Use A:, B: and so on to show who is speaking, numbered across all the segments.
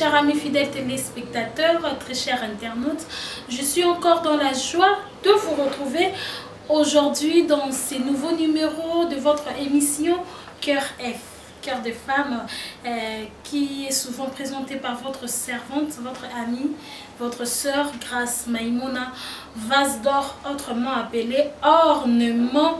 A: chers amis fidèles téléspectateurs, très chers internautes, je suis encore dans la joie de vous retrouver aujourd'hui dans ces nouveaux numéros de votre émission Cœur F, Cœur de Femme, qui est souvent présentée par votre servante, votre amie, votre sœur Grâce Maïmouna Vase d'Or, autrement appelée Ornement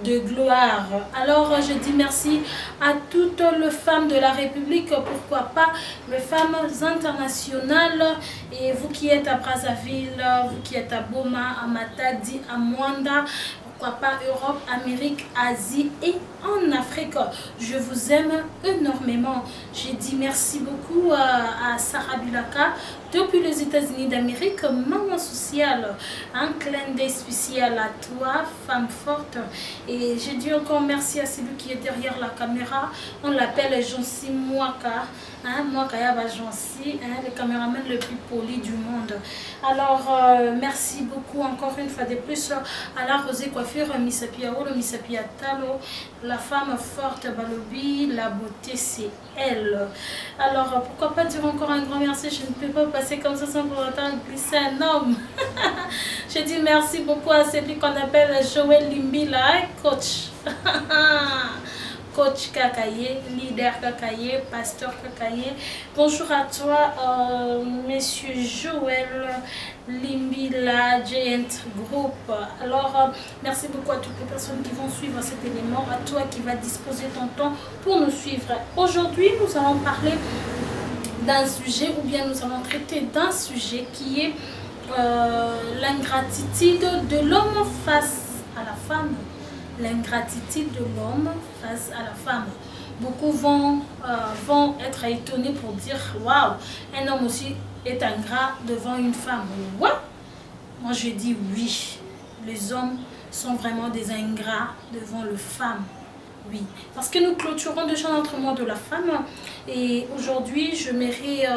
A: de Gloire. Alors je dis merci à toutes les femmes de la République, pourquoi pas les femmes internationales, et vous qui êtes à Brazzaville, vous qui êtes à Boma, à Matadi, à Mwanda, pourquoi pas Europe, Amérique, Asie et en Afrique. Je vous aime énormément. J'ai dit merci beaucoup à Sarah Bulaka depuis les États-Unis d'Amérique, maman sociale. Un clin d'œil spécial à toi, femme forte. Et j'ai dit encore merci à celui qui est derrière la caméra. On l'appelle Jonsi Mwaka. Mwaka Yaba Jonsi, le caméraman le plus poli du monde. Alors, merci beaucoup encore une fois de plus à la Rosée Coiffure, Misapia Olo, Misapia Talo, la femme forte Balobi, la beauté c'est elle. Alors, pourquoi pas dire encore un grand merci, je ne peux pas passer comme ça sans pour autant glisser un homme. Je dis merci beaucoup à celui qu'on appelle Joël Limbila, coach. Coach Kakaye, leader Kakaye, pasteur Kakaye. Bonjour à toi, monsieur Joël Limbila, Giant Group. Alors, merci beaucoup à toutes les personnes qui vont suivre cet élément, à toi qui va disposer ton temps pour nous suivre. Aujourd'hui, nous allons parler d'un sujet, ou bien nous allons traiter d'un sujet qui est l'ingratitude de l'homme face à la femme. L'ingratitude de l'homme face à la femme. Beaucoup vont être étonnés pour dire waouh, un homme aussi est ingrat devant une femme. Ouais. Moi je dis oui, les hommes sont vraiment des ingrats devant les femmes. Oui, parce que nous clôturons déjà notre mois de la femme et aujourd'hui je m'aimerais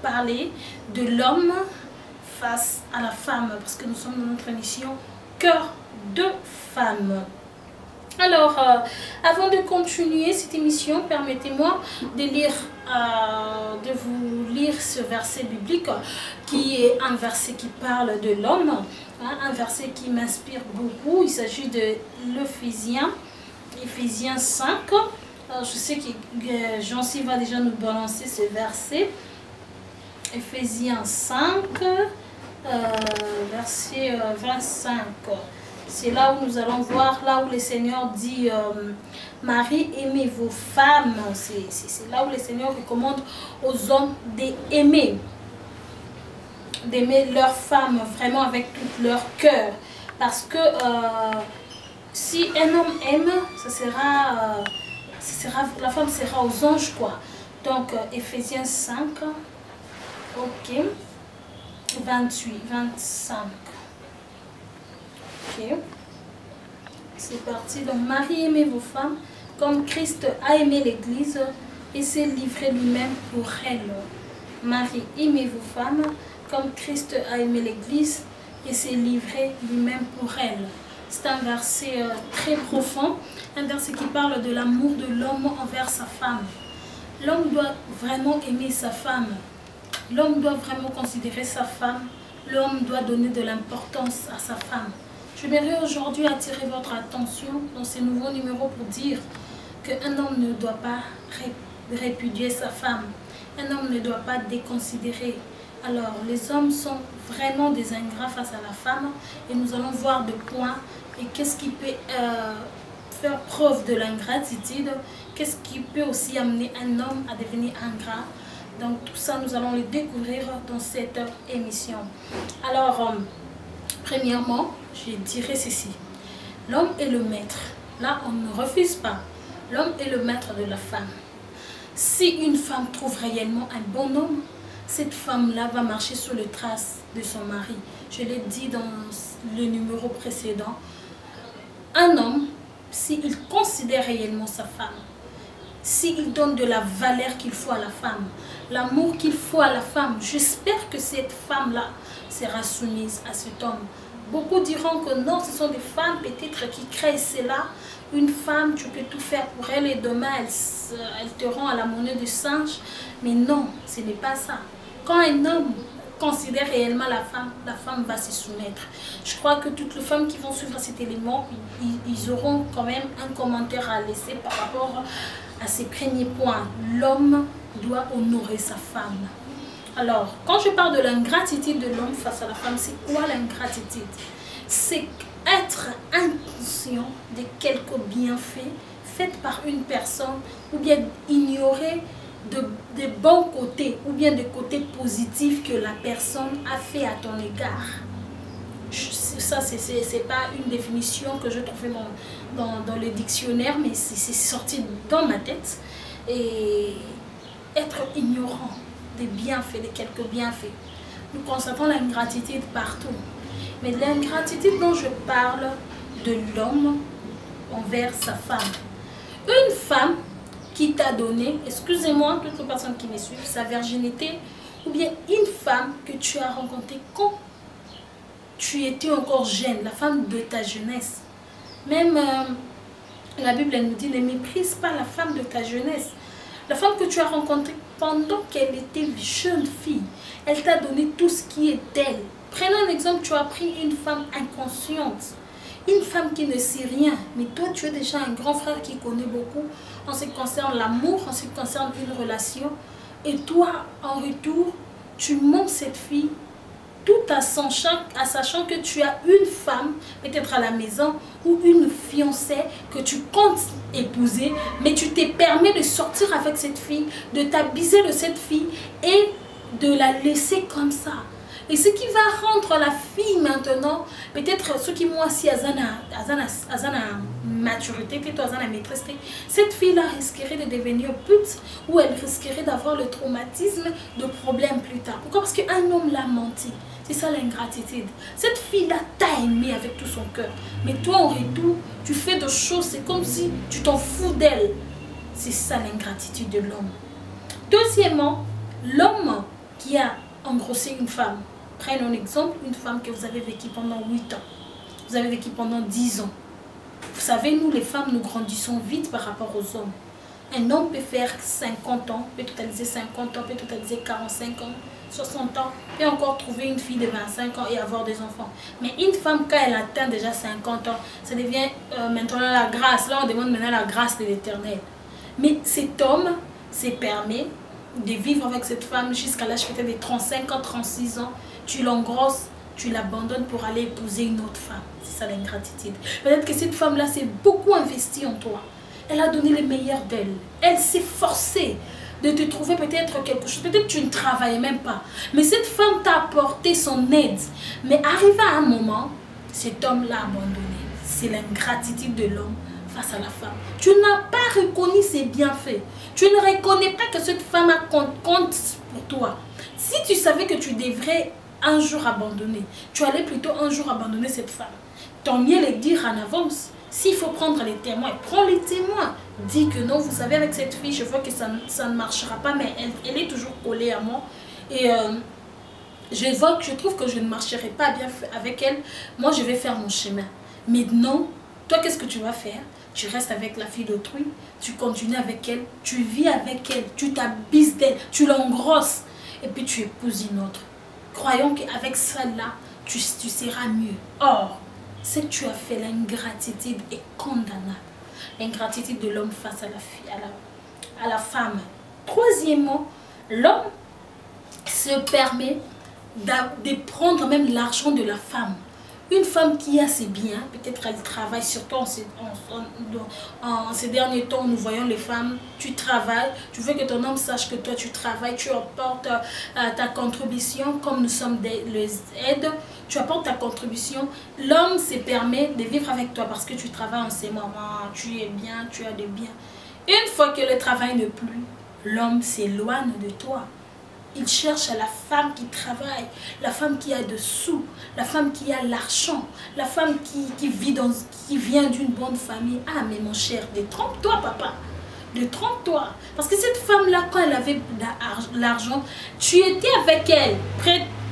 A: parler de l'homme face à la femme parce que nous sommes dans notre émission Cœur de Femme. Alors, avant de continuer cette émission, permettez-moi de vous lire ce verset biblique qui est un verset qui parle de l'homme, un verset qui m'inspire beaucoup. Il s'agit de l'Éphésiens, Éphésiens 5. Alors, je sais que Jean-Cy va déjà nous balancer ce verset. Éphésiens 5, verset 25. C'est là où nous allons voir, là où le Seigneur dit Marie, aimez vos femmes. C'est là où le Seigneur recommande aux hommes d'aimer leurs femmes vraiment avec tout leur cœur. Parce que si un homme aime, la femme sera aux anges, quoi. Donc, Éphésiens 5, ok, 28, 25. Ok, c'est parti. Donc, Marie, aimez vos femmes comme Christ a aimé l'Église et s'est livré lui-même pour elle. Marie, aimez vos femmes comme Christ a aimé l'Église et s'est livré lui-même pour elle. C'est un verset très profond, un verset qui parle de l'amour de l'homme envers sa femme. L'homme doit vraiment aimer sa femme. L'homme doit vraiment considérer sa femme. L'homme doit donner de l'importance à sa femme. Je voudrais aujourd'hui attirer votre attention dans ces nouveaux numéros pour dire qu'un homme ne doit pas répudier sa femme. Un homme ne doit pas déconsidérer. Alors, les hommes sont vraiment des ingrats face à la femme et nous allons voir de points et qu'est-ce qui peut faire preuve de l'ingratitude, qu'est-ce qui peut aussi amener un homme à devenir ingrat. Donc, tout ça, nous allons le découvrir dans cette émission. Alors, premièrement, je dirais ceci. L'homme est le maître. Là, on ne refuse pas. L'homme est le maître de la femme. Si une femme trouve réellement un bon homme, cette femme-là va marcher sur les traces de son mari. Je l'ai dit dans le numéro précédent. Un homme, s'il considère réellement sa femme, s'il donne de la valeur qu'il faut à la femme, l'amour qu'il faut à la femme, j'espère que cette femme-là sera soumise à cet homme. Beaucoup diront que non, ce sont des femmes peut-être qui créent cela. Une femme, tu peux tout faire pour elle et demain, elle te rend à la monnaie du singe. Mais non, ce n'est pas ça. Quand un homme considère réellement la femme va se soumettre. Je crois que toutes les femmes qui vont suivre cet élément, ils auront quand même un commentaire à laisser par rapport à ces premiers points. L'homme doit honorer sa femme. Alors, quand je parle de l'ingratitude de l'homme face à la femme, c'est quoi l'ingratitude? C'est être inconscient de quelques bienfaits faits par une personne ou bien ignorer de bons côtés ou bien des côtés positifs que la personne a fait à ton égard. Ça, c'est pas une définition que je trouvais dans le dictionnaire, mais c'est sorti dans ma tête. Et être ignorant des bienfaits, de quelques bienfaits. Nous constatons l'ingratitude partout. Mais l'ingratitude dont je parle de l'homme envers sa femme. Une femme qui t'a donné, excusez-moi, toutes les personnes qui me suivent, sa virginité, ou bien une femme que tu as rencontrée quand tu étais encore jeune, la femme de ta jeunesse. Même la Bible elle nous dit, ne méprise pas la femme de ta jeunesse. La femme que tu as rencontrée pendant qu'elle était jeune fille, elle t'a donné tout ce qui est d'elle. Prenons un exemple, tu as pris une femme inconsciente, une femme qui ne sait rien, mais toi tu es déjà un grand frère qui connaît beaucoup en ce qui concerne l'amour, en ce qui concerne une relation, et toi en retour, tu montes cette fille tout en sachant que tu as une femme, peut-être à la maison, ou une fiancée que tu comptes épouser, mais tu te permets de sortir avec cette fille, de t'abuser de cette fille et de la laisser comme ça. Et ce qui va rendre la fille maintenant, peut-être ceux qui m'ont assis à Zana maturité, à Zana maîtrise, cette fille-là risquerait de devenir pute ou elle risquerait d'avoir le traumatisme de problèmes plus tard. Pourquoi? Parce qu'un homme l'a menti. C'est ça l'ingratitude. Cette fille-là t'a aimé avec tout son cœur. Mais toi, en retour, tu fais des choses, c'est comme si tu t'en fous d'elle. C'est ça l'ingratitude de l'homme. Deuxièmement, l'homme qui a engrossé une femme. Prenons un exemple, une femme que vous avez vécue pendant 8 ans. Vous avez vécu pendant 10 ans. Vous savez, nous les femmes, nous grandissons vite par rapport aux hommes. Un homme peut faire 50 ans, peut totaliser 50 ans, peut totaliser 45 ans, 60 ans, peut encore trouver une fille de 25 ans et avoir des enfants. Mais une femme, quand elle atteint déjà 50 ans, ça devient maintenant la grâce. Là, on demande maintenant la grâce de l'Éternel. Mais cet homme se permet de vivre avec cette femme jusqu'à l'âge peut-être de 35 ans, 36 ans. Tu l'engrosses, tu l'abandonnes pour aller épouser une autre femme. C'est ça l'ingratitude. Peut-être que cette femme-là s'est beaucoup investie en toi. Elle a donné le meilleur d'elle. Elle s'est forcée de te trouver peut-être quelque chose. Peut-être que tu ne travaillais même pas. Mais cette femme t'a apporté son aide. Mais arrivé à un moment, cet homme l'a abandonné. C'est l'ingratitude de l'homme face à la femme. Tu n'as pas reconnu ses bienfaits. Tu ne reconnais pas que cette femme a compte pour toi. Si tu savais que tu devrais un jour abandonner, tu allais plutôt un jour abandonner cette femme. Tant mieux le dire en avance. S'il faut prendre les témoins, prends les témoins. Dis que non, vous savez, avec cette fille, je vois que ça ne marchera pas, mais elle est toujours collée à moi. Et je trouve que je ne marcherai pas bien avec elle. Moi, je vais faire mon chemin. Mais non, toi, qu'est-ce que tu vas faire? Tu restes avec la fille d'autrui, tu continues avec elle, tu vis avec elle, tu t'abuses d'elle, tu l'engrosses, et puis tu épouses une autre. Croyons qu'avec celle-là, tu seras mieux. Or, ce que tu as fait, l'ingratitude est condamnable. L'ingratitude de l'homme face à la fille, à la femme. Troisièmement, l'homme se permet de prendre même l'argent de la femme. Une femme qui a ses biens, peut-être elle travaille, surtout en ces derniers temps, nous voyons les femmes, tu travailles, tu veux que ton homme sache que toi tu travailles, tu apportes ta contribution, comme nous sommes les aides, tu apportes ta contribution. L'homme se permet de vivre avec toi parce que tu travailles en ces moments, tu es bien, tu as des biens. Une fois que le travail ne plus, l'homme s'éloigne de toi. Il cherche à la femme qui travaille, la femme qui a des sous, la femme qui a l'argent, la femme qui vient d'une bonne famille. Ah, mais mon cher, détrompe-toi, papa. Détrompe-toi. Parce que cette femme-là, quand elle avait l'argent, tu étais avec elle,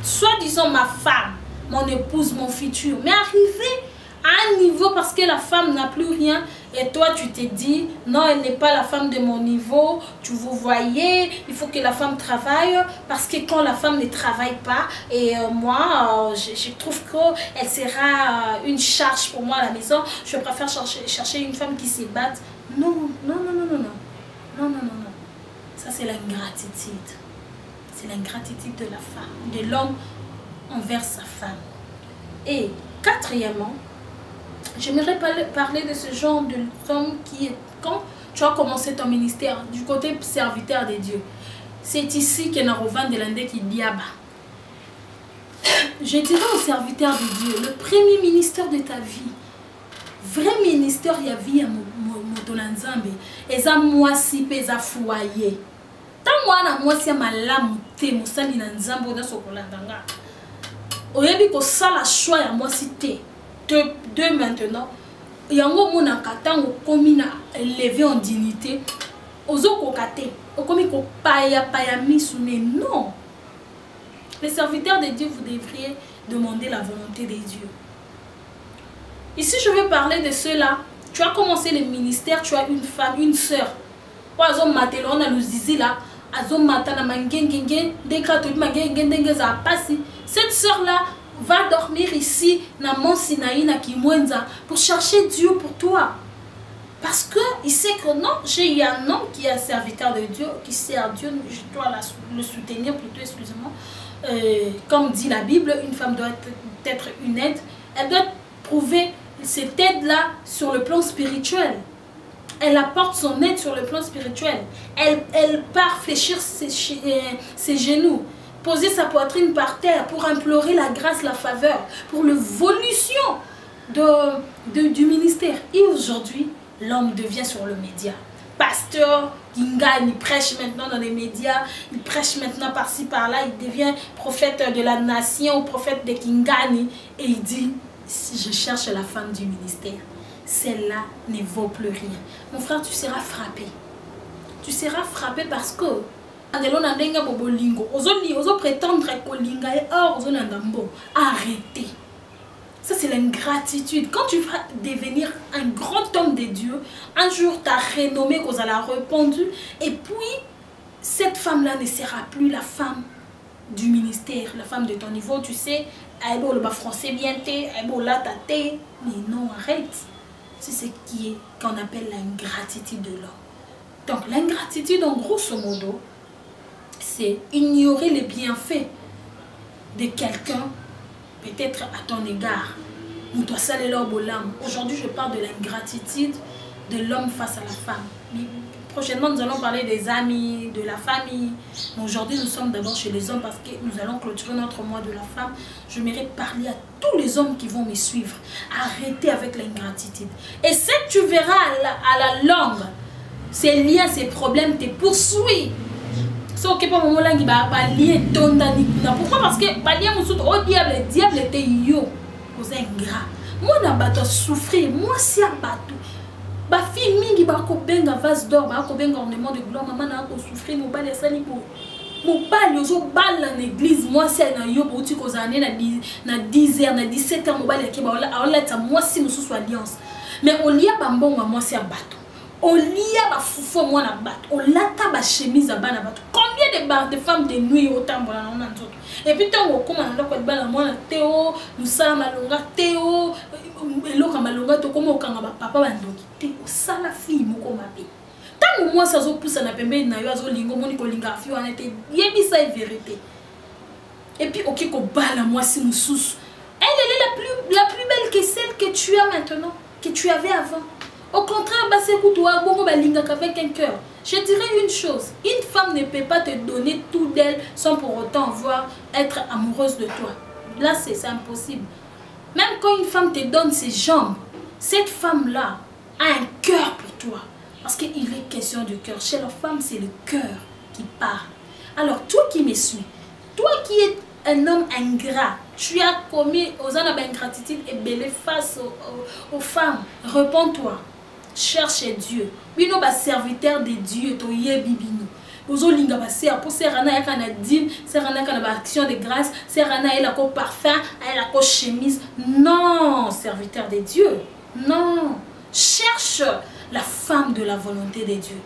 A: soi-disant ma femme, mon épouse, mon futur. Mais arrivé à un niveau parce que la femme n'a plus rien et toi tu te dis non, elle n'est pas la femme de mon niveau, tu vous voyez, il faut que la femme travaille parce que quand la femme ne travaille pas et moi je trouve qu'elle sera une charge pour moi à la maison, je préfère chercher une femme qui se batte. Non, non, non, non, non, non, non, non, non, non. Ça c'est l'ingratitude. C'est l'ingratitude de la femme, de l'homme envers sa femme. Et quatrièmement, j'aimerais parler de ce genre d'homme qui est, quand tu as commencé ton ministère du côté serviteur de Dieu, c'est ici que Narovan de l'Inde qui diaba. Je dirais au serviteur de Dieu, le premier ministère de ta vie, vrai ministère, il y a vie à Motolanzambe, et ça moi si pesa foyer. Tant moi moi si ma lame te mosali na nzambo na sokolandanga. Oyebi ko sala choix ya moi si te. De maintenant, yango mona katango komina élevé en dignité. Ozo kokate, okomi ko paya misune. Non. Les serviteurs de Dieu, vous devriez demander la volonté de Dieu. Ici, je vais parler de ceux-là. Tu as commencé le ministère, tu as une femme, une sœur. Cette sœur-là va dormir ici na Mont Sinaï na Kimwenza pour chercher Dieu pour toi. Parce que il sait que non, j'ai eu un homme qui est un serviteur de Dieu, qui sert Dieu, je dois le soutenir plutôt, excusez-moi. Comme dit la Bible, une femme doit être une aide. Elle doit prouver cette aide-là sur le plan spirituel. Elle apporte son aide sur le plan spirituel. Elle part fléchir ses genoux, poser sa poitrine par terre pour implorer la grâce, la faveur, pour l'évolution du ministère. Et aujourd'hui, l'homme devient sur le média. Pasteur, Kinga, il prêche maintenant dans les médias, il prêche maintenant par-ci, par-là, il devient prophète de la nation, prophète de Kingani, et il dit, si je cherche la femme du ministère, celle-là ne vaut plus rien. Mon frère, tu seras frappé. Tu seras frappé parce que arrêtez. Ça, c'est l'ingratitude. Quand tu vas devenir un grand homme de Dieu, un jour, ta renommée qu'on a répandu, et puis, cette femme-là ne sera plus la femme du ministère, la femme de ton niveau. Tu sais, elle le français bien, elle là, mais non, arrête. C'est ce qu'on appelle l'ingratitude de l'homme. Donc, l'ingratitude, en grosso modo, c'est ignorer les bienfaits de quelqu'un, peut-être à ton égard. Aujourd'hui, je parle de l'ingratitude de l'homme face à la femme. Mais prochainement, nous allons parler des amis, de la famille. Aujourd'hui, nous sommes d'abord chez les hommes parce que nous allons clôturer notre mois de la femme. Je mérite parler à tous les hommes qui vont me suivre. Arrêtez avec l'ingratitude. Et si tu verras à la longue, ces liens, ces problèmes te poursuivent. Pourquoi? Parce que le diable était yo. Vous êtes ingrat. Moi, je vais souffrir. Moi, si je vais fille mingi ba ko benga vase d'or, ba ko benga ornement de gloire, maman na ko souffrir, mo bal esali ko. Mo bal yo zo bal na l'église, moi c'est na yo bouti ko zané na 10h, na 17h mo bal ki ba ola ta moi si mususu alliance. Mais au lia ba mbonga moi c'est bateau. Au lia ba fufo moi na bateau. Au lata ba chemise ba na bateau. Combien de femmes de nuit autant bona na nzoto. Et puis tant ko na ndako bala moi na Théo, nous ça malonga Théo. Eloka malonga to koma okanga ba papa bandoki te osala fille moko mabe tango moi ça zo poussa na pembe na yo azo lingo moni ko linga fi wana te yebisa e vérité et puis ok ko bala moi si mususu elle est la plus belle que celle que tu as maintenant, que tu avais avant. Au contraire, bah c'est pour toi bongo ba linga avec un cœur. Je dirais une chose, une femme ne peut pas te donner tout d'elle sans pour autant être amoureuse de toi. Là c'est impossible. Même quand une femme te donne ses jambes, cette femme-là a un cœur pour toi. Parce qu'il est question du cœur. Chez la femme, c'est le cœur qui parle. Alors, toi qui me suis, toi qui es un homme ingrat, tu as commis aux hommes d'ingratitude et belé face aux femmes, réponds-toi. Cherche Dieu. Bino ba serviteur de Dieu, to ye bibino. ozolinga ba sœur pour sœur ana ya kana dîme, sœur ana kana ba action de grâce, sœur ana elle a ko parfum, elle a ko chemise. Non, serviteur de Dieu. Non, cherche la femme de la volonté de Dieu.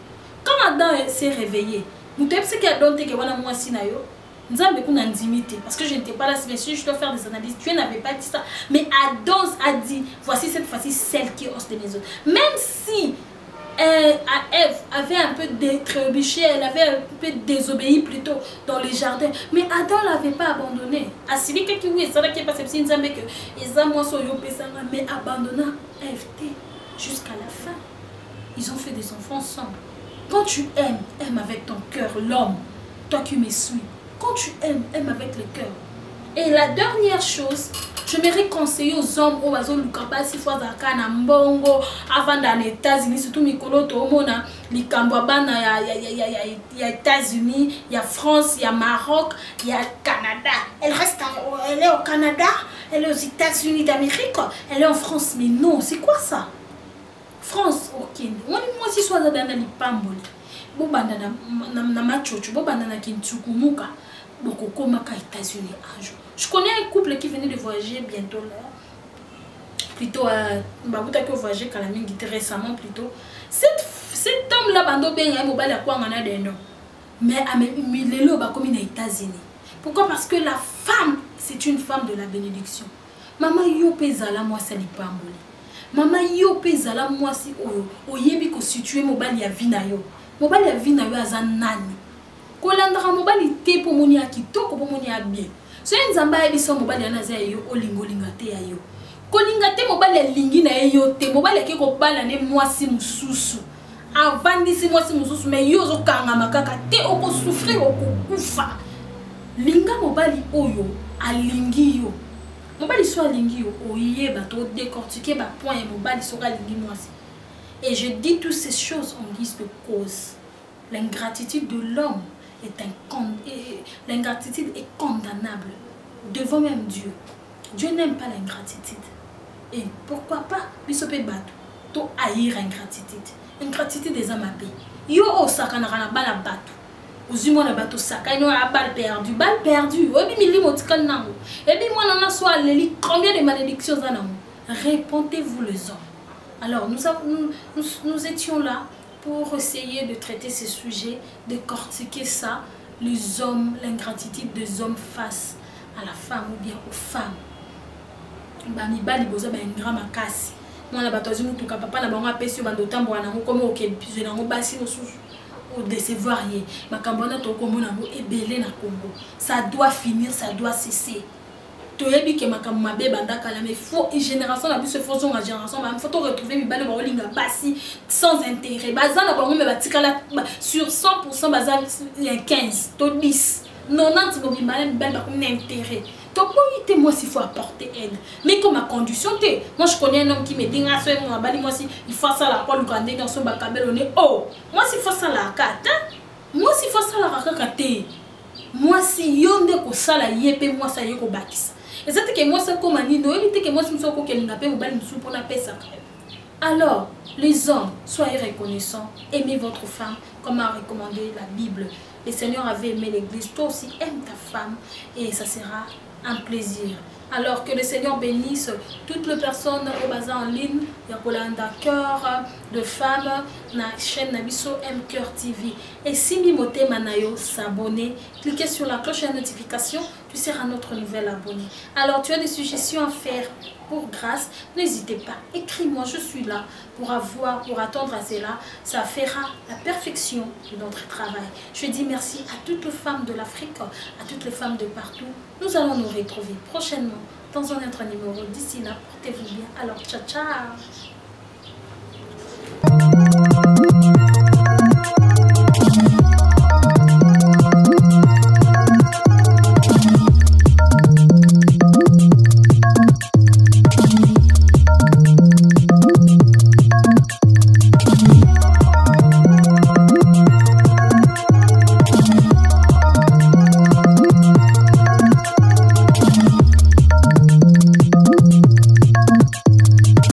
A: Quand Adam s'est réveillé, nous t'avons ce qu'il a donné que voilà moi sinayo. Nous avons beaucoup d'intimité parce que je n'étais pas là, bien sûr, je dois faire des analyses. Dieu n'avait pas dit ça, mais Adam a dit voici cette fois-ci celle qui ose de mes autres. Même si Ève avait un peu trébuché, elle avait un peu désobéi plutôt dans les jardins, mais Adam ne l'avait pas abandonné. Mais abandonna Ève jusqu'à la fin. Ils ont fait des enfants ensemble. Quand tu aimes, aime avec ton cœur l'homme, toi qui me suis. Quand tu aimes, aime avec le cœur. Et la dernière chose, je me réconcilie aux hommes au bazo lukaba si fois zakana mbongo avant dans les États-Unis surtout mikolo to mona likambo bana ya États-Unis, il y a France, il y a Maroc, il y a Canada. Elle est au Canada, elle est aux États-Unis d'Amérique, elle est en France. Mais non, c'est quoi ça? France, ok. Moi si soit dans les pamboli. Bo banda na machocho, bo banda na kintsukumuka. Boko maka États-Unis un jour. Je connais un couple qui venait de voyager bientôt là. Plutôt Babuta qui a voyagé récemment plutôt. Cet homme là bando ben ya mobile à quoi on a des noms. Mais il est comme aux États-Unis. Pourquoi? Parce que la femme, c'est une femme de la bénédiction. Maman yo pezala moi ça li pamboli. Maman yo pezala moi si o yebi ko situer mobile ya vina yo. Mobile ya vina yo azanani. Kolandra mobali te pour moni a kitoko pour moni a bien. So nzamba ebi so mobali anaza yo olingolinga te ya yo. Kolinga te mobali lingi na yo te mobali ke ko bala ne mwasi mususu. Avandisi mwasi mususu me yo zo kanga makaka te oko souffrir oko kufa. Linga mobali oyo alingi yo. Mobali so alingi yo oyeba to décortiquer ba point mobali so ka lingi mwasi. Et je dis toutes ces choses en guise de cause. L'ingratitude de l'homme l'ingratitude est condamnable devant même Dieu. Dieu n'aime pas l'ingratitude. Et pourquoi pas bisope bato to haïr ingratitude. Ingratitude des âmes à paix. Yo o sakana na bala bato. Ozimo na bato sakano a balle perdue. Balle perdue. Obi mili motikal nango. Et puis moi nana soit leli combien de malédictions en nango. Répondez-vous les hommes. Alors nous étions là pour essayer de traiter ces sujets, de cortiquer ça, les hommes, l'ingratitude des hommes face à la femme ou bien aux femmes. Bani bali boza ba ingra makasi. Moi la batozi mutu ka papa na bango apesi bando tambo na ngo comme oke bizu na ngo basi no susu au décevoir yé. Makambona to komona ngo ebele na Congo. Ça doit finir, ça doit cesser. Toyebi ke makambo mabe bandaka la mais faut une génération la plus se faisons en génération mais faut retrouver mi bale ba olinga basi sans intérêt bazana bango me batikala sur 100% bazal 15 to 10 90 bo bimale mi bale ba comme intérêt to pour moi s'il faut apporter aide mais comme ma condition te moi je connais un homme qui me dit nga so moi bali moi si il faut ça la quoi lukande dans son bakabelo ne oh moi s'il faut ça la kata moi s'il faut ça la rakakate moi si yonde ko sala yepe moi ça yeko bakisa. Et c'est que moi c'est comme Anino, évitez que moi je me sois qu'elle n'a pas une soupe pour la paix sacrée. Alors, les hommes, soyez reconnaissants, aimez votre femme, comme a recommandé la Bible. Le Seigneur avait aimé l'église, toi aussi aime ta femme et ça sera un plaisir. Alors que le Seigneur bénisse toutes les personnes au bazar en ligne, il y a cœur de femmes, la chaîne Nabiso M Cœur TV. Et si Mimote Manayo s'abonner, cliquez sur la cloche de notification, tu seras notre nouvel abonné. Alors tu as des suggestions à faire pour grâce, n'hésitez pas, écris-moi, je suis là pour attendre à cela, ça fera la perfection de notre travail. Je dis merci à toutes les femmes de l'Afrique, à toutes les femmes de partout. Nous allons nous retrouver prochainement dans un autre numéro. D'ici là, portez-vous bien. Alors, ciao, ciao.